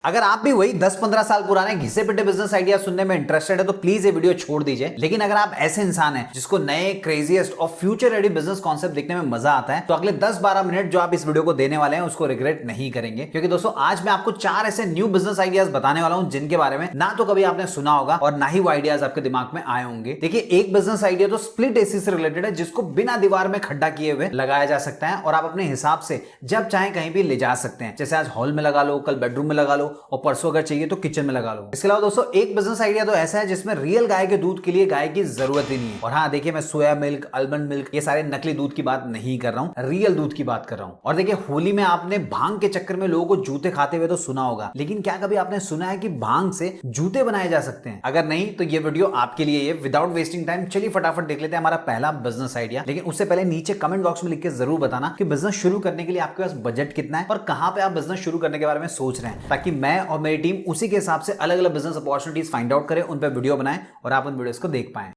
अगर आप भी वही 10-15 साल पुराने घिसे पिटे बिजनेस आइडिया सुनने में इंटरेस्टेड है तो प्लीज ये वीडियो छोड़ दीजिए। लेकिन अगर आप ऐसे इंसान हैं जिसको नए क्रेजीएस्ट और फ्यूचर रेडी बिजनेस कॉन्सेप्ट देखने में मजा आता है तो अगले 10-12 मिनट जो आप इस वीडियो को देने वाले हैं उसको रिग्रेट नहीं करेंगे। क्योंकि दोस्तों आज मैं आपको 4 ऐसे न्यू बिजनेस आइडियाज बताने वाला हूं जिनके बारे में ना तो कभी आपने सुना होगा और ना ही वो आइडियाज आपके दिमाग में आए होंगे। देखिए, एक बिजनेस आइडिया तो स्प्लिट एसी से रिलेटेड है जिसको बिना दीवार में खड्डा किए हुए लगाया जा सकता है और आप अपने हिसाब से जब चाहे कहीं भी ले जा सकते हैं। जैसे आज हॉल में लगा लो, कल बेडरूम में लगा लो और परसों अगर चाहिए तो किचन में लगा लो। इसके अलावा दोस्तों एक बिजनेस आइडिया तो ऐसा है जिसमें रियल गाय के दूध के लिए गाय की जरूरत ही नहीं है। और हाँ देखिए, मैं सोया मिल्क, आलमंड मिल्क, ये सारे नकली दूध की बात नहीं कर रहा हूं, रियल दूध की बात कर रहा हूं। और देखिए, होली में आपने भांग के चक्कर में लोगों को जूते खाते हुए तो सुना होगा, लेकिन क्या कभी आपने सुना है कि भांग से जूते बनाए जा सकते हैं? अगर नहीं तो ये वीडियो आपके लिए है। विदाउट वेस्टिंग टाइम चलिए फटाफट देख लेते हैं हमारा पहला बिजनेस आइडिया। लेकिन उससे पहले नीचे कमेंट बॉक्स में लिख के जरूर बताना कि बिजनेस शुरू करने के लिए आपके पास बजट कितना है और कहां पे आप बिजनेस शुरू करने के बारे में सोच रहे हैं, ताकि मैं और मेरी टीम उसी के हिसाब से अलग अलग बिजनेस अपॉर्चुनिटीज फाइंड आउट करें, उन पर वीडियो बनाएं और आप उन वीडियोस को देख पाएं।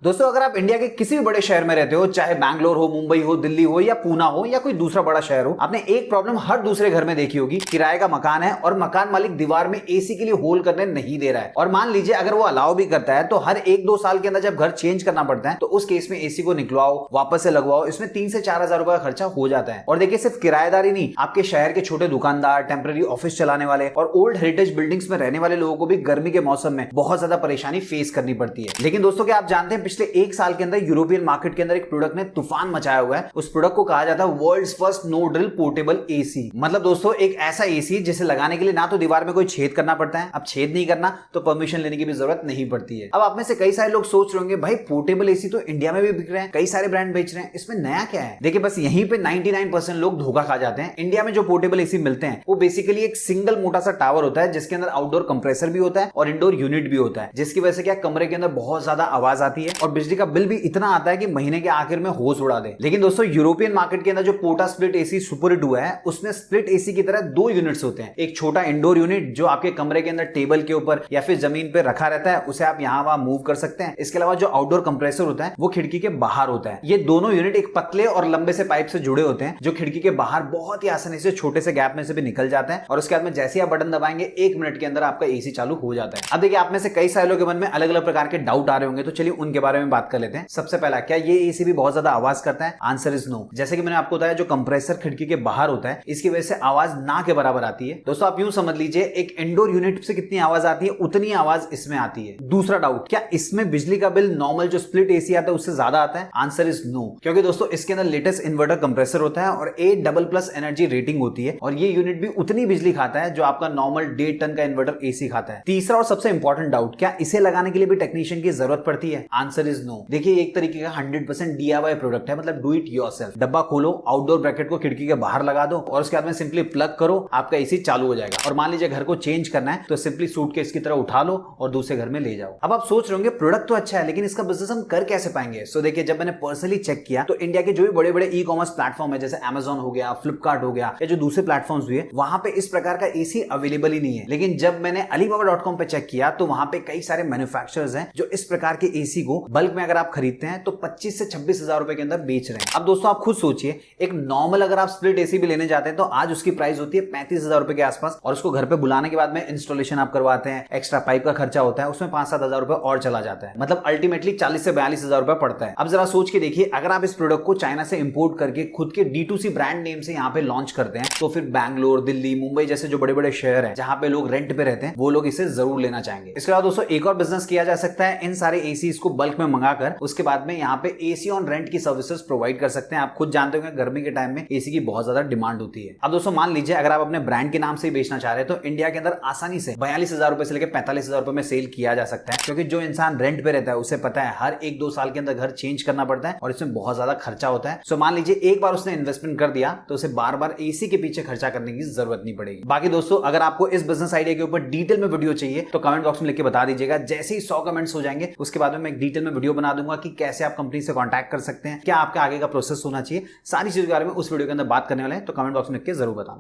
दोस्तों, अगर आप इंडिया के किसी भी बड़े शहर में रहते हो, चाहे बैंगलोर हो, मुंबई हो, दिल्ली हो या पूना हो या कोई दूसरा बड़ा शहर हो, आपने एक प्रॉब्लम हर दूसरे घर में देखी होगी। किराए का मकान है और मकान मालिक दीवार में एसी के लिए होल करने नहीं दे रहा है। और मान लीजिए अगर वो अलाउ भी करता है तो हर 1-2 साल के अंदर जब घर चेंज करना पड़ता है तो उस केस में एसी को निकलवाओ, वापस से लगवाओ, इसमें 3 से 4 हजार रुपए का खर्चा हो जाता है। और देखिए, सिर्फ किराएदार ही नहीं, आपके शहर के छोटे दुकानदार, टेम्पररी ऑफिस चलाने वाले और ओल्ड हेरिटेज बिल्डिंग्स में रहने वाले लोगों को भी गर्मी के मौसम में बहुत ज्यादा परेशानी फेस करनी पड़ती है। लेकिन दोस्तों, क्या आप जानते हैं पिछले 1 साल के अंदर यूरोपियन मार्केट के अंदर एक प्रोडक्ट ने तूफान मचाया हुआ है। उस प्रोडक्ट को कहा जाता है world's first no drill portable AC. मतलब दोस्तों, एक ऐसा एसी जिसे लगाने के लिए ना तो दीवार में कोई छेद करना पड़ता है, अब छेद नहीं करना तो परमिशन लेने की भी जरूरत नहीं पड़ती है। अब आप में से कई सारे लोग सोच रहे होंगे, भाई पोर्टेबल एसी तो इंडिया में भी बिक रहे हैं, कई सारे ब्रांड बेच रहे हैं, इसमें नया क्या है? देखिए, बस यहीं पे 99% लोग धोखा खा जाते हैं। इंडिया में जो पोर्टेबल एसी मिलते हैं वो बेसिकली एक सिंगल मोटा सा टावर होता है जिसके अंदर आउटडोर कंप्रेसर भी होता है और इंडोर यूनिट भी होता है, जिसकी वजह से क्या कमरे के अंदर बहुत ज्यादा आवाज आती है और बिजली का बिल भी इतना आता है कि महीने के आखिर में होश उड़ा दे। लेकिन दोस्तों, यूरोपियन मार्केट के अंदर जो पोर्टा स्प्लिट एसी सुपर हिट हुआ है उसमें स्प्लिट एसी की तरह 2 यूनिट्स होते हैं। एक छोटा इंडोर यूनिट जो आपके कमरे के अंदर टेबल के ऊपर या फिर जमीन पे रखा रहता है, उसे आप यहां वहां मूव कर सकते हैं। इसके अलावा जो आउटडोर कंप्रेसर होता है वो खिड़की के बाहर होता है। ये दोनों यूनिट एक पतले और लंबे से पाइप से जुड़े होते हैं जो खिड़की के बाहर बहुत ही आसानी से छोटे से गैप में से भी निकल जाता है और उसके बाद में जैसे आप बटन दबाएंगे 1 मिनट के अंदर आपका एसी चालू हो जाता है। अब देखिए, आप में से कई सारे लोगों के मन में अलग अलग प्रकार के डाउट आ रहे होंगे, तो चलिए उनके बारे में बात कर लेते हैं। सबसे पहला, क्या ये एसी भी बहुत ज्यादा आवाज करता है? Answer is no. जैसे कि मैंने आपको बताया, जो कंप्रेसर खिड़की के बाहर होता है इसकी वजह से आवाज ना के बराबर आती है। दोस्तों, आप यूं समझ लीजिए, एक इंडोर यूनिट से कितनी आवाज आती है उतनी आवाज इसमें आती है। दूसरा डाउट, क्या इसमें बिजली का बिल नॉर्मल जो स्प्लिट एसी आता है उससे ज्यादा आता है? आंसर इज नो, क्योंकि दोस्तों इसके अंदर लेटेस्ट इन्वर्टर कंप्रेसर होता है और 8++ एनर्जी रेटिंग होती है और ये यूनिट भी उतनी बिजली खाता है जो आपका नॉर्मल 1.5 टन का इन्वर्टर एसी खाता है। तीसरा और सबसे इंपॉर्टेंट डाउट, क्या इसे लगाने के लिए भी टेक्नीशियन की जरूरत पड़ती है? Answer is no. देखिए, एक तरीके का 100% DIY प्रोडक्ट है, मतलब डू इट योरसेल्फ। डब्बा खोलो, आउटडोर ब्रैकेट को खिड़की के बाहर लगा दो और उसके बाद में सिंपली प्लग करो, आपका एसी चालू हो जाएगा। और मान लीजिए घर को चेंज करना है तो सिंपली सूटकेस की तरह उठा लो और दूसरे घर में ले जाओ। अब आप सोच रहे होंगे प्रोडक्ट तो अच्छा है लेकिन इसका बिजनेस हम कर कैसे पाएंगे? सो देखिए, जब मैंने पर्सनली चेक किया तो इंडिया के जो भी बड़े बड़े ई-कॉमर्स प्लेटफॉर्म है, जैसे Amazon हो गया, फ्लिपकार्ट हो गया या जो दूसरे प्लेटफॉर्म्स भी है, वहां पे इस प्रकार का एसी अवेलेबल ही नहीं है। लेकिन जब मैंने alibaba.com पे चेक किया तो वहां पे कई सारे मैन्युफैक्चरर्स हैं जो इस प्रकार के एसी को बल्क में अगर आप खरीदते हैं तो 25 से 26 हजार रुपए के अंदर बेच रहे हैं। अब दोस्तों, आप खुद सोचिए, एक नॉर्मल अगर आप स्प्लिट एसी भी लेने जाते हैं तो आज उसकी प्राइस होती है 35,000 रुपए के आसपास और उसको घर पे बुलाने के बाद में इंस्टॉलेशन आप करवाते हैं, एक्स्ट्रा पाइप का खर्चा होता है, उसमें 5-7 हजार रुपए और चला जाता है। मतलब अल्टीमेटली 40 से 42 हजार रुपए पड़ता है। अब जरा सोच के देखिए, अगर आप इस प्रोडक्ट को चाइना से इंपोर्ट करके खुद के D2C ब्रांड नेम से यहाँ पे लॉन्च करते हैं तो फिर बैंगलोर, दिल्ली, मुंबई जैसे जो बड़े बड़े शहर हैं जहां पे लोग रेंट पे रहते हैं वो लोग इसे जरूर लेना चाहेंगे। इसके बाद दोस्तों, एक और बिजनेस किया जा सकता है, इन सारे एसीज को बल्क में मंगाकर उसके बाद में यहाँ पे एसी ऑन रेंट की सर्विसेज प्रोवाइड कर सकते हैं। आप खुद जानते होंगे गर्मी के टाइम में एसी की बहुत ज्यादा डिमांड होती है। अब दोस्तों, मान लीजिए अगर आप अपने ब्रांड के नाम से ही बेचना चाह रहे हैं तो इंडिया के अंदर आसानी से 42,000 रुपए से लेकर 45,000 रुपए में सेल किया जा सकता है, क्योंकि जो इंसान रेंट पे रहता है उसे पता है हर 1-2 साल के अंदर घर चेंज करना पड़ता है और इसमें बहुत ज्यादा खर्चा होता है। सो मान लीजिए एक बार उसने इन्वेस्टमेंट कर दिया तो उसे बार बार एसी के पीछे खर्चा करने की जरूरत नहीं पड़ेगी। बाकी दोस्तों, अगर आपको इस बिजनेस आइडिया के ऊपर डिटेल में वीडियो चाहिए तो कमेंट बॉक्स में लिख के बता दीजिएगा। जैसे ही 100 कमेंट्स हो जाएंगे उसके बाद में मैं एक डिटेल में वीडियो बना दूंगा कि कैसे आप कंपनी से कॉन्टैक्ट कर सकते हैं, क्या आपका आगे का प्रोसेस होना चाहिए, सारी चीजों के बारे में उस वीडियो के अंदर बात करने वाले हैं। तो कमेंट बॉक्स में लिख के जरूर बताना।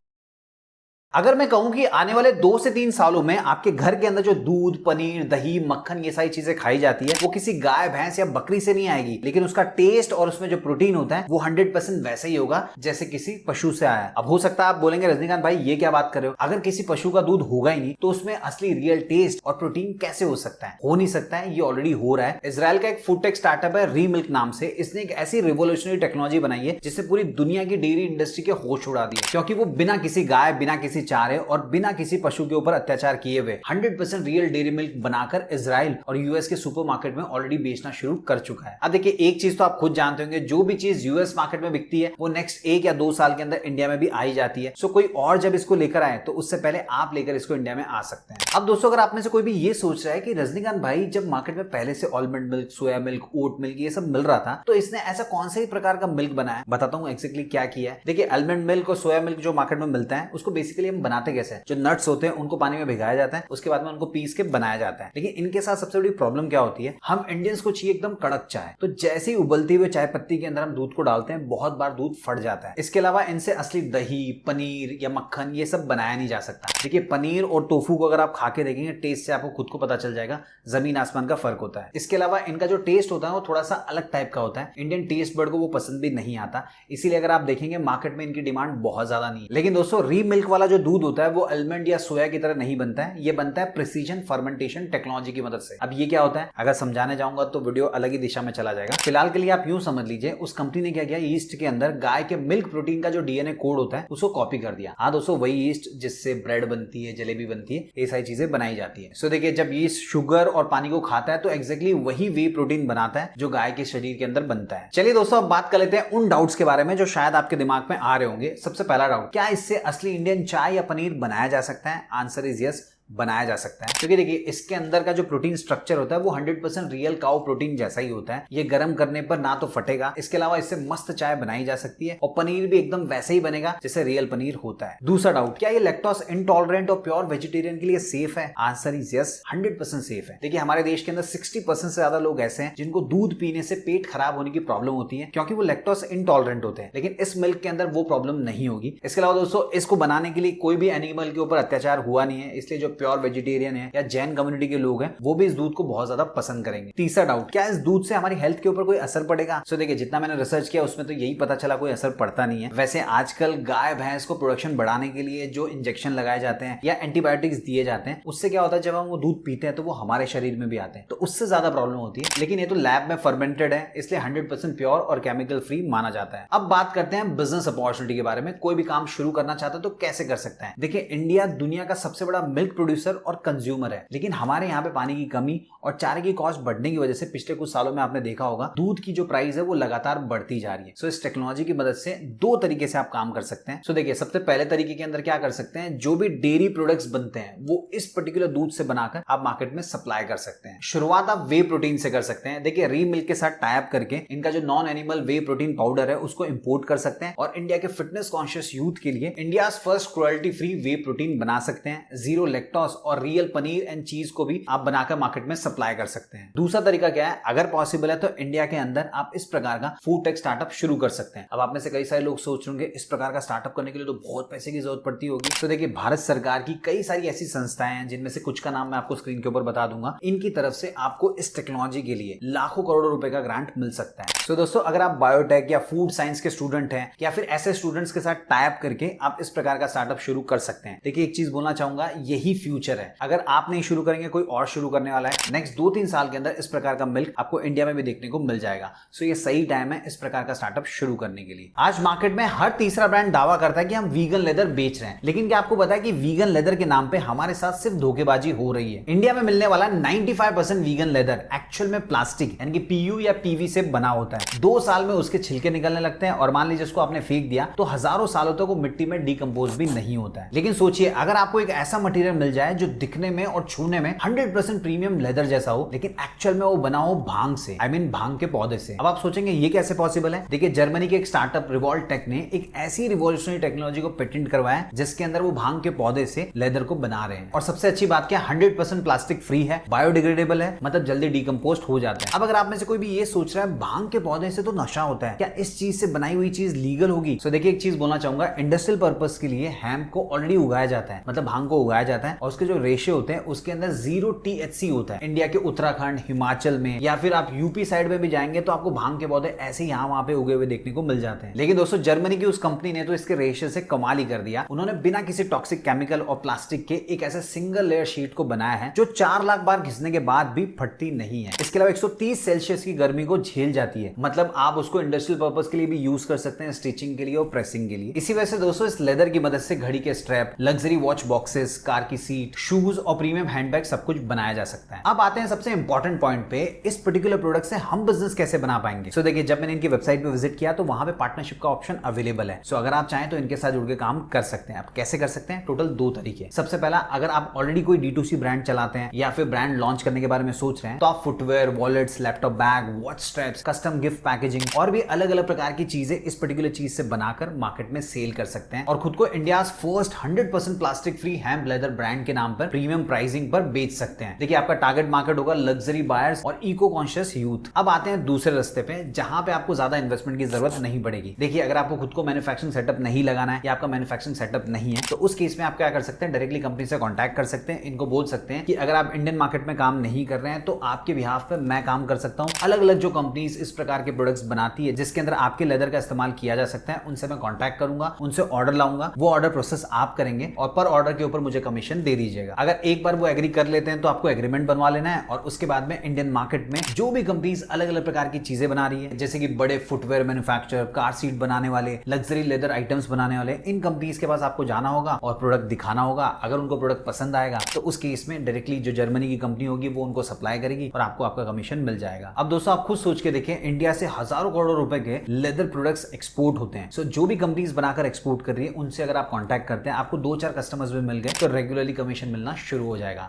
अगर मैं कहूं कि आने वाले 2 से 3 सालों में आपके घर के अंदर जो दूध, पनीर, दही, मक्खन ये सारी चीजें खाई जाती है वो किसी गाय, भैंस या बकरी से नहीं आएगी, लेकिन उसका टेस्ट और उसमें जो प्रोटीन होता है वो 100% वैसे ही होगा जैसे किसी पशु से आया है। अब हो सकता है आप बोलेंगे रजनीकांत भाई ये क्या बात कर रहे हो, अगर किसी पशु का दूध होगा ही नहीं तो उसमें असली रियल टेस्ट और प्रोटीन कैसे हो सकता है? हो नहीं सकता है, ये ऑलरेडी हो रहा है। इजराइल का एक फूड टेक स्टार्टअप है रीमिल्क नाम से, इसने एक ऐसी रिवोल्यूशनरी टेक्नोलॉजी बनाई है जिससे पूरी दुनिया की डेयरी इंडस्ट्री के होश उड़ा दिए, क्योंकि वो बिना किसी गाय, बिना किसी चारे और बिना किसी पशु के ऊपर अत्याचार किए हुए 100% रियल डेयरी मिल्क बनाकर इजराइल और यूएस के सुपरमार्केट में ऑलरेडी बेचना शुरू कर चुका है। अब देखिए एक चीज तो आप खुद जानते होंगे, जो भी चीज यूएस मार्केट में बिकती है वो नेक्स्ट 1 या 2 साल के अंदर इंडिया में भी आई जाती है। सो कोई और जब इसको लेकर आए तो उससे पहले आप लेकर इसको इंडिया में आ सकते हैं। अब दोस्तों अगर आप में से कोई भी ये सोच रहा है कि रजनीकांत भाई जब मार्केट में पहले से almond milk, soya milk, oat milk ये सब मिल रहा था तो इसने ऐसा कौन से ही प्रकार का मिल्क बनाया, बताता हूँ एक्जैक्टली क्या किया है। देखिए आलमंड मिल्क और सोया मिल्क जो मार्केट में मिलता है उसको बेसिकली हम बनाते कैसे हैं, जो नट्स होते हैं उनको पानी में भिगाया जाता है, उसके बाद में उनको पीस के बनाया जाता है। लेकिन इनके साथ सबसे बड़ी प्रॉब्लम क्या होती है, हम इंडियंस को चाहिए एकदम कड़क चाय, तो जैसे ही उबलती हुए चाय पत्ती के अंदर हम दूध को डालते हैं बहुत बार दूध फट जाता है। इसके अलावा इनसे असली दही, पनीर या मक्खन ये सब बनाया नहीं जा सकता। देखिए पनीर और टोफू को अगर आप खा के देखेंगे टेस्ट से आपको खुद को पता चल जाएगा, जमीन आसमान का फर्क होता है। इसके अलावा इनका जो टेस्ट होता है वो थोड़ा सा अलग टाइप का होता है, इंडियन टेस्ट बर्ड को वो पसंद भी नहीं आता, इसीलिए अगर आप देखेंगे मार्केट में इनकी डिमांड बहुत ज्यादा नहीं है। लेकिन दोस्तों री मिल्क वाला जो दूध होता है वो आलमंड या सोया की तरह नहीं बनता है, ये बनता है प्रिसीजन फर्मेंटेशन टेक्नोलॉजी की मदद से। अब ये क्या होता है अगर समझाने जाऊंगा तो वीडियो अलग ही दिशा में चला जाएगा। फिलहाल के लिए आप यूं समझ लीजिए उस कंपनी ने क्या किया, ईस्ट के अंदर गाय के मिल्क प्रोटीन का जो डीएनए कोड होता है उसको कॉपी कर दिया। हाँ दोस्तों वही ईस्ट जिससे ब्रेड बनती है, जलेबी बनती है, ये सारी चीजें बनाई जाती है। सो देखिए जब ईस्ट शुगर और पानी को खाता है तो एग्जैक्टली वही वे प्रोटीन बनाता है जो गाय के शरीर के अंदर बनता है। चलिए दोस्तों अब बात कर लेते हैं उन डाउट्स के बारे में जो शायद आपके दिमाग में आ रहे होंगे। सबसे पहला डाउट, क्या इससे असली इंडियन चाय या पनीर बनाया जा सकता है? आंसर इज यस, बनाया जा सकता है, क्योंकि देखिए इसके अंदर का जो प्रोटीन स्ट्रक्चर होता है वो 100% रियल काउ प्रोटीन जैसा ही होता है। ये गर्म करने पर ना तो फटेगा, इसके अलावा इससे मस्त चाय बनाई जा सकती है और पनीर भी एकदम वैसे ही बनेगा जैसे रियल पनीर होता है। दूसरा डाउट, क्या ये लैक्टोज इंटॉलरेंट और प्योर वेजिटेरियन के लिए सेफ है? आंसर इज यस, 100% सेफ है। देखिए हमारे देश के अंदर 60% से ज्यादा लोग ऐसे हैं जिनको दूध पीने से पेट खराब होने की प्रॉब्लम होती है क्योंकि वो लैक्टोज इंटॉलरेंट होते हैं, लेकिन इस मिल्क के अंदर वो प्रॉब्लम नहीं होगी। इसके अलावा दोस्तों इसको बनाने के लिए कोई भी एनिमल के ऊपर अत्याचार हुआ नहीं है, इसलिए जो प्योर वेजिटेरियन या जैन कम्युनिटी के लोग हैं वो भी इस दूध को बहुत ज्यादा पसंद करेंगे। तीसरा डाउट, क्या इस दूध से हमारी हेल्थ के ऊपर कोई असर पड़ेगा? सो देखिए जितना मैंने रिसर्च किया उसमें तो यही पता चला कोई असर पड़ता नहीं है। वैसे आजकल गाय भैंस को प्रोडक्शन बढ़ाने के लिए जो इंजेक्शन लगाए जाते हैं या एंटीबायोटिक्स दिए जाते हैं उससे क्या होता है, जब हम वो दूध पीते हैं तो वो हमारे शरीर में भी आते हैं, तो उससे ज्यादा प्रॉब्लम होती है। लेकिन ये तो लैब में फर्मेंटेड है इसलिए 100% प्योर और केमिकल फ्री माना जाता है। अब बात करते हैं बिजनेस अपॉर्चुनिटी के बारे में। कोई भी काम शुरू करना चाहता है तो कैसे कर सकता है? देखिए इंडिया दुनिया का सबसे बड़ा मिल्क प्रोड्यूसर और कंज्यूमर है, लेकिन हमारे यहाँ पे पानी की कमी और चारे की कॉस्ट बढ़ने की वजह से पिछले कुछ सालों में आपने देखा होगा दूध की जो प्राइस है वो लगातार बढ़ती जा रही है। सो इस टेक्नोलॉजी की मदद से 2 तरीके से आप काम कर सकते हैं। सो देखिए सबसे पहले तरीके के अंदर क्या कर सकते हैं, जो भी डेयरी प्रोडक्ट्स बनते हैं वो इस पर्टिकुलर दूध से बनाकर आप मार्केट में सप्लाई कर सकते हैं। शुरुआत आप वे प्रोटीन से कर सकते हैं। देखिए री मिल्क के साथ टाई अप करके इनका जो नॉन एनिमल वे प्रोटीन पाउडर है उसको इंपोर्ट कर सकते हैं और इंडिया के फिटनेस कॉन्शियस यूथ के लिए India first cruelty free way protein बना सकते हैं। 0 लैक्टोज और रियल पनीर एंड चीज को भी आप बनाकर मार्केट में सप्लाई कर सकते हैं। दूसरा तरीका क्या है, अगर पॉसिबल है तो इंडिया के अंदर आप इस प्रकार का फूड टेक स्टार्टअप शुरू कर सकते हैं। अब आप में से कई सारे लोग सोच रहे होंगे इस प्रकार का स्टार्टअप करने के लिए तो बहुत पैसे की जरूरत पड़ती होगी। तो देखिए भारत सरकार की कई सारी ऐसी संस्थाएं हैं जिनमें से कुछ का नाम मैं आपको स्क्रीन के ऊपर बता दूंगा। इनकी तरफ से आपको इस टेक्नोलॉजी के लिए लाखों करोड़ों रुपए का ग्रांट मिल सकता है। तो दोस्तों अगर आप बायोटेक या फूड साइंस के स्टूडेंट हैं या फिर ऐसे स्टूडेंट्स के साथ टाई अप करके आप इस प्रकार का स्टार्टअप शुरू कर सकते हैं। देखिए एक चीज बोलना चाहूंगा, यही फ्यूचर है। अगर आप नहीं शुरू करेंगे कोई और शुरू करने वाला है। नेक्स्ट 2-3 साल के अंदर इस प्रकार का मिल्क आपको इंडिया में भी देखने को मिल जाएगा। सो ये सही टाइम है इस प्रकार का स्टार्टअप शुरू करने के लिए। आज मार्केट में हर तीसरा ब्रांड दावा करता है कि हम वीगन लेदर बेच रहे हैं, लेकिन क्या आपको पता है कि वीगन लेदर के नाम पे हमारे साथ सिर्फ धोखेबाजी हो रही है। इंडिया में मिलने वाला 95% वीगन लेदर एक्चुअल में प्लास्टिक यानी कि पीयू या पीवी से बना होता है। 2 साल में उसके छिलके निकलने लगते हैं और मान लीजिए उसको आपने फेंक दिया तो हजारों सालों तक वो मिट्टी में डिकम्पोज भी नहीं होता है। लेकिन सोचिए अगर आपको एक ऐसा मटेरियल मिल जाए जो दिखने में और छूने में 100% प्रीमियम लेदर जैसा हो, लेकिन एक्चुअल में वो बना हो भांग से, आई मीन भांग के पौधे से। अब आप सोचेंगे ये कैसे पॉसिबल है? देखिए, जर्मनी के एक स्टार्टअप रिवॉल्ट टेक ने एक ऐसी रिवॉल्यूशनरी टेक्नोलॉजी को पेटेंट करवाया जिसके अंदर वो भांग के पौधे से लेदर को बना रहे हैं। और सबसे अच्छी बात क्या, 100% प्लास्टिक फ्री है, बायोडिग्रेडेबल है, मतलब जल्दी डिकम्पोस्ट हो जाता है। अब अगर आप में से कोई भी ये सोच रहा है भांग के पौधे से तो नशा होता है, क्या इस चीज से बनाई हुई चीज लीगल होगी? तो देखिए, एक चीज बोलना चाहूंगा, इंडस्ट्रियल पर्पस के लिए हेम्प को ऑलरेडी उगाया जाता है, मतलब भांग को उगाया जाता है, और उसके जो रेशियो होते हैं उसके अंदर 0 THC होता है। इंडिया के उत्तराखंड, हिमाचल में या फिर आप यूपी साइड में भी जाएंगे तो आपको भांग के पौधे ऐसे यहाँ वहां पे उगे हुए देखने को मिल जाते हैं। लेकिन दोस्तों, जर्मनी की उस कंपनी ने तो इसके रेशियो से कमाल ही कर दिया। उन्होंने बिना किसी टॉक्सिक केमिकल और प्लास्टिक के एक ऐसे सिंगल लेयर शीट को बनाया है जो 4 लाख बार घिसने के बाद भी फटती नहीं है। इसके अलावा 130 सेल्सियस की गर्मी को झेल जाती है, मतलब आप उसको इंडस्ट्रियल पर्पस के लिए भी यूज कर सकते हैं, स्टिचिंग के लिए और प्रेसिंग के लिए। इसी वजह से दोस्तों, इस लेदर की मदद से घड़ी के strap, luxury watch boxes, car की सीट, शूज और प्रीमियम हैंडबैग सब कुछ बनाया जा सकता है। अब आते हैं सबसे इंपॉर्टेंट पॉइंट पे, इस पर्टिकुलर प्रोडक्ट से हम बिजनेस कैसे बना पाएंगे। सो देखिए, जब मैंने इनकी वेबसाइट पे विजिट किया तो वहां पे पार्टनरशिप का ऑप्शन अवेलेबल है। सो अगर आप चाहें तो इनके साथ जुड़ के काम कर सकते हैं। आप कैसे कर सकते हैं? टोटल 2 तरीके। सबसे पहला, अगर आप ऑलरेडी कोई D2C ब्रांड चलाते हैं या फिर ब्रांड लॉन्च करने के बारे में सोच रहे हैं तो आप footwear, wallets, laptop bag, watch straps, custom gift packaging और भी अलग अलग प्रकार की चीजें इस पर्टिकुलर चीज से बनाकर मार्केट में सेल कर सकते हैं और खुद को India's first 100% plastic free hemp leather brand के नाम पर प्रीमियम प्राइसिंग पर बेच सकते हैं। देखिए, आपका टारगेट मार्केट होगा लग्जरी बायर्स और इको कॉन्शियस यूथ। अब आते हैं दूसरे रास्ते पे, जहां पे आपको ज्यादा इन्वेस्टमेंट की जरूरत नहीं पड़ेगी। देखिए, अगर आपको खुद को मैन्युफैक्चरिंग सेटअप नहीं लगाना है या आपका मैन्युफैक्चरिंग सेटअप नहीं है तो उस केस में आप क्या कर सकते हैं, डायरेक्टली कंपनी से कॉन्टैक्ट कर सकते हैं। इनको बोल सकते हैं कि अगर आप इंडियन मार्केट में काम नहीं कर रहे हैं तो आपके बिहाफ पे मैं काम कर सकता हूं। अलग अलग जो कंपनीज इस प्रकार के प्रोडक्ट्स बनाती है जिसके अंदर आपके लेदर का इस्तेमाल किया जा सकता है, उनसे मैं कॉन्टैक्ट करूंगा, उनसे ऑर्डर लाऊंगा, वो ऑर्डर प्रोसेस आप करेंगे और पर ऑर्डर के ऊपर मुझे कमीशन दे दीजिएगा। अगर एक बार वो एग्री कर लेते हैं तो आपको एग्रीमेंट बनवा लेना है और उसके बाद में इंडियन मार्केट में जो भी कंपनीज अलग अलग प्रकार की चीजें बना रही है, जैसे कि बड़े फुटवेयर मैन्युफैक्चरर, कार सीट बनाने वाले, लग्जरी लेदर आइटम्स बनाने वाले, इन कंपनीज के पास आपको जाना होगा और प्रोडक्ट दिखाना होगा। अगर उनको प्रोडक्ट पसंद आएगा तो उस केस में डायरेक्टली जो जर्मनी की कंपनी होगी वो उनको सप्लाई करेगी और आपको आपका कमीशन मिल जाएगा। अब दोस्तों, आप खुद सोच के देखें, इंडिया से हजारों करोड़ रुपए के लेदर प्रोडक्ट्स एक्सपोर्ट होते हैं। सो जो भी कंपनीज बनाकर एक्सपोर्ट कर रही है उनसे अगर आप कांटेक्ट करते हैं, आपको 2-4 कस्टमर्स भी मिल गए तो रेगुलरली कमीशन मिलना शुरू हो जाएगा।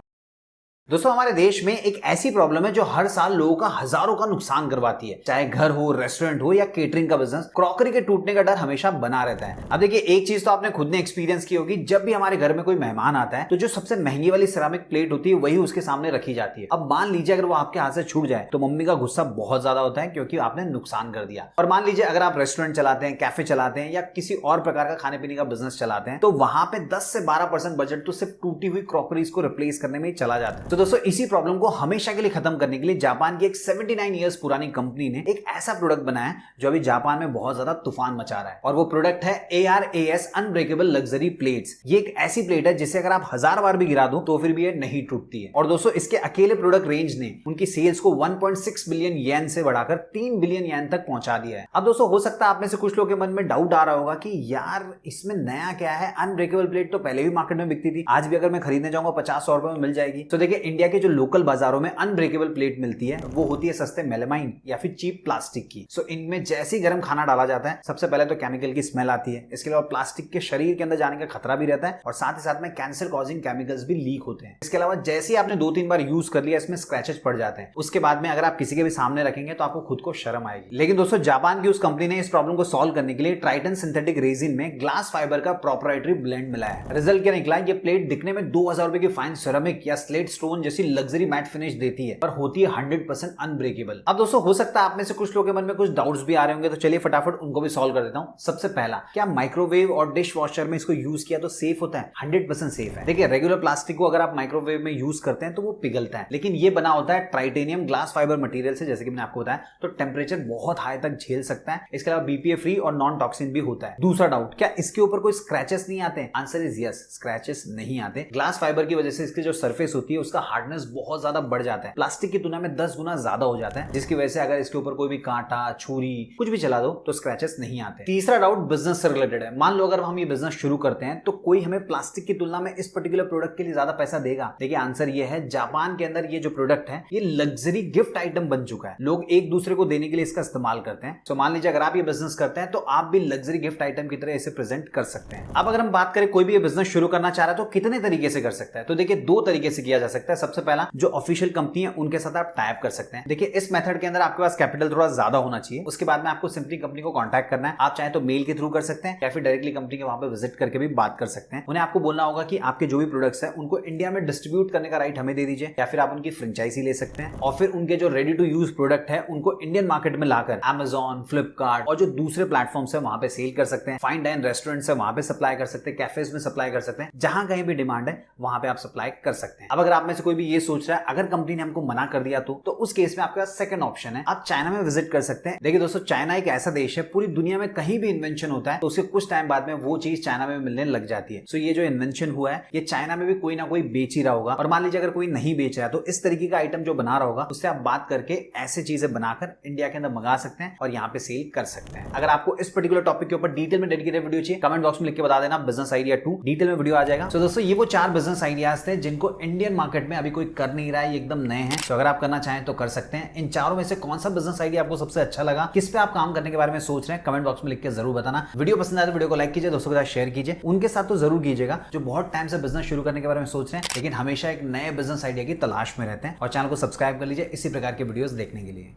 दोस्तों, हमारे देश में एक ऐसी प्रॉब्लम है जो हर साल लोगों का हजारों का नुकसान करवाती है, चाहे घर हो, रेस्टोरेंट हो या केटरिंग का बिजनेस। क्रॉकरी के टूटने का डर हमेशा बना रहता है। अब देखिए, एक चीज तो आपने खुद ने एक्सपीरियंस की होगी, जब भी हमारे घर में कोई मेहमान आता है तो जो सबसे महंगी वाली सिरामिक प्लेट होती है वही उसके सामने रखी जाती है। अब मान लीजिए अगर वो आपके हाथ से छूट जाए तो मम्मी का गुस्सा बहुत ज्यादा होता है क्योंकि आपने नुकसान कर दिया। और मान लीजिए अगर आप रेस्टोरेंट चलाते हैं, कैफे चलाते हैं या किसी और प्रकार का खाने पीने का बिजनेस चलाते हैं तो वहां पे 10 से 12% बजट तो सिर्फ टूटी हुई क्रॉकरीज को रिप्लेस करने में ही चला जाता है। तो दोस्तों, इसी प्रॉब्लम को हमेशा के लिए खत्म करने के लिए जापान की एक 79 इयर्स पुरानी कंपनी ने एक ऐसा प्रोडक्ट बनाया जो अभी जापान में बहुत ज्यादा तूफान मचा रहा है और वो प्रोडक्ट है ARAS अनब्रेकेबल लग्जरी प्लेट्स। ये एक ऐसी प्लेट है जिसे अगर आप 1000 बार भी गिरा दो तो फिर भी ये नहीं टूटती है। और दोस्तों, इसके अकेले प्रोडक्ट रेंज ने उनकी सेल्स को 1.6 बिलियन येन से बढ़ाकर 3 बिलियन येन तक पहुंचा दिया है। अब दोस्तों, हो सकता है आप में से कुछ लोगों के मन में डाउट आ रहा होगा कि यार इसमें नया क्या है, अनब्रेकेबल प्लेट तो पहले भी मार्केट में बिकती थी, आज भी अगर मैं खरीदने जाऊंगा 50-100 रुपए में मिल जाएगी। तो देखिए, इंडिया के जो लोकल बाजारों में अनब्रेकेबल प्लेट मिलती है वो होती है सस्ते मेलामाइन या फिर चीप प्लास्टिक की। सो इनमें जैसे ही गर्म खाना डाला जाता है सबसे पहले तो केमिकल की स्मेल आती है, इसके अलावा प्लास्टिक के शरीर के अंदर जाने का खतरा भी रहता है और साथ ही साथ में कैंसर कॉजिंग केमिकल्स भी लीक होते हैं। इसके अलावा जैसे ही आपने 2-3 बार यूज कर लिया इसमें स्क्रैचेस पड़ जाते हैं, उसके बाद में अगर आप किसी के भी सामने रखेंगे तो आपको खुद को शर्म आएगी। लेकिन दोस्तों, जापान की उस कंपनी ने इस प्रॉब्लम को सॉल्व करने के लिए ट्राइटन सिंथेटिक रेजिन में ग्लास फाइबर का प्रोप्राइटरी ब्लेंड मिलाया है। रिजल्ट क्या निकला? ये प्लेट दिखने में 2000 रुपए की फाइन सिरेमिक या स्लेट स्टोन जैसी लग्जरी मैट फिनिश देती है पर होती है 100% अनब्रेकेबल। अब दोस्तों, हो सकता है आप में से कुछ लोगों के मन में कुछ डाउट्स भी आ रहे होंगे, तो चलिए फटाफट उनको भी सॉल्व कर देता हूं। सबसे पहला, क्या माइक्रोवेव और डिश वॉशर में इसको यूज किया तो सेफ होता है? 100% सेफ है। देखिए, रेगुलर प्लास्टिक को अगर आप माइक्रोवेव में यूज करते हैं तो वो पिघलता है, लेकिन ये बना होता है टाइटेनियम ग्लास फाइबर मटेरियल से, जैसे कि मैंने आपको बताया, तो टेम्परेचर बहुत हाई तक झेल सकता है। इसके अलावा BPA फ्री और नॉन टॉक्सिन भी होता है। दूसरा डाउट, क्या इसके ऊपर कोई स्क्रैचेस नहीं आते? आंसर इज यस, स्क्रैचेस नहीं आते। ग्लास फाइबर की वजह से इसकी जो सरफेस होती है उसका हार्डनेस बहुत ज्यादा बढ़ जाता है, प्लास्टिक की तुलना में 10 गुना ज्यादा हो जाता है, जिसकी वजह से अगर इसके ऊपर कोई भी कांटा, छुरी कुछ भी चला दो तो स्क्रैचेस नहीं आते। तीसरा डाउट बिजनेस से रिलेटेड है। मान लो अगर हम ये बिजनेस शुरू करते हैं तो कोई हमें प्लास्टिक की तुलना में इस पर्टिकुलर प्रोडक्ट के लिए ज्यादा पैसा देगा? देखिए आंसर ये है, जापान के अंदर ये जो प्रोडक्ट है ये लग्जरी गिफ्ट आइटम बन चुका है। लोग एक दूसरे को देने के लिए इसका इस्तेमाल करते हैं। तो मान लीजिए अगर आप ये बिजनेस करते हैं तो आप भी लग्जरी गिफ्ट आइटम की तरह इसे प्रेजेंट कर सकते हैं। अब अगर हम बात करें कोई भी ये बिजनेस शुरू करना चाह रहा है तो कितने तरीके से कर सकता है, तो देखिए 2 तरीके से किया जा सकता है। सबसे पहला, जो ऑफिशियल कंपनी है उनके साथ आप टाइप कर सकते हैं। देखिए इस मेथड के अंदर आपके पास कैपिटल थोड़ा ज्यादा होना चाहिए। उसके बाद में आपको सिंपली कंपनी को कांटेक्ट करना है। आप चाहे तो मेल के थ्रू कर सकते हैं या फिर डायरेक्टली कंपनी के वहां पे विजिट करके भी बात कर सकते हैं। उन्हें आपको बोलना होगा कि आपके जो भी प्रोडक्ट्स है उनको इंडिया में डिस्ट्रीब्यूट करने का राइट हमें दे दीजिए, या फिर आप उनकी फ्रेंचाइजी ले सकते हैं और फिर उनके जो रेडी टू यूज प्रोडक्ट है उनको इंडियन मार्केट में लाकर Amazon, फ्लिपकार्ट और जो दूसरे प्लेटफॉर्म्स है वहां पे सेल कर सकते हैं। फाइन डाइन रेस्टोरेंट्स है वहां पे सप्लाई कर सकते हैं, कैफेज में सप्लाई कर सकते हैं, जहां कहीं भी डिमांड है वहां पे आप सप्लाई कर सकते हैं। अब अगर आप में से कोई भी ये सोच रहा है अगर कंपनी ने हमको मना कर दिया तो उस केस में आपके पास सेकंड ऑप्शन है, आप चाइना में विजिट कर सकते हैं। देखिए दोस्तों, चाइना एक ऐसा देश है, पूरी दुनिया में कहीं भी इन्वेंशन होता है तो उसके कुछ टाइम बाद में वो चीज चाइना में मिलने लग जाती है। सो ये जो इन्वेंशन हुआ है ये चाइना में भी कोई ना कोई बेच ही रहा होगा, और मान लीजिए अगर कोई नहीं बेच रहा है तो इस तरीके का आइटम जो बना रहा होगा उससे आप बात करके ऐसे चीजें बनाकर इंडिया के अंदर मंगा सकते हैं और यहाँ पे सेल कर सकते हैं। अगर आपको इस पर्टिकुलर टॉपिक के ऊपर डिटेल में डेडिकेटेड वीडियो चाहिए, कमेंट बॉक्स में लिख के बता देना, बिजनेस आइडिया 2 डिटेल में वीडियो आ जाएगा। तो दोस्तों ये वो 4 बिजनेस आइडियाज थे जिनको इंडियन मार्केट में अभी कोई कर नहीं रहा है, ये एकदम नए हैं। तो अगर आप करना चाहें तो कर सकते हैं। इन चारों में से कौन सा बिजनेस आइडिया आपको सबसे अच्छा लगा, किस पे आप काम करने के बारे में सोच रहे हैं, कमेंट बॉक्स में लिख के जरूर बताना। वीडियो पसंद आए तो वीडियो को लाइक कीजिए, दोस्तों के साथ शेयर कीजिए, उनके साथ तो जरूर कीजिएगा जो बहुत टाइम से बिजनेस शुरू करने के बारे में सोच रहे हैं लेकिन हमेशा एक नए बिजनेस आइडिया की तलाश में रहते हैं। और चैनल को सब्सक्राइब कर लीजिए इसी प्रकार के वीडियोस देखने के लिए।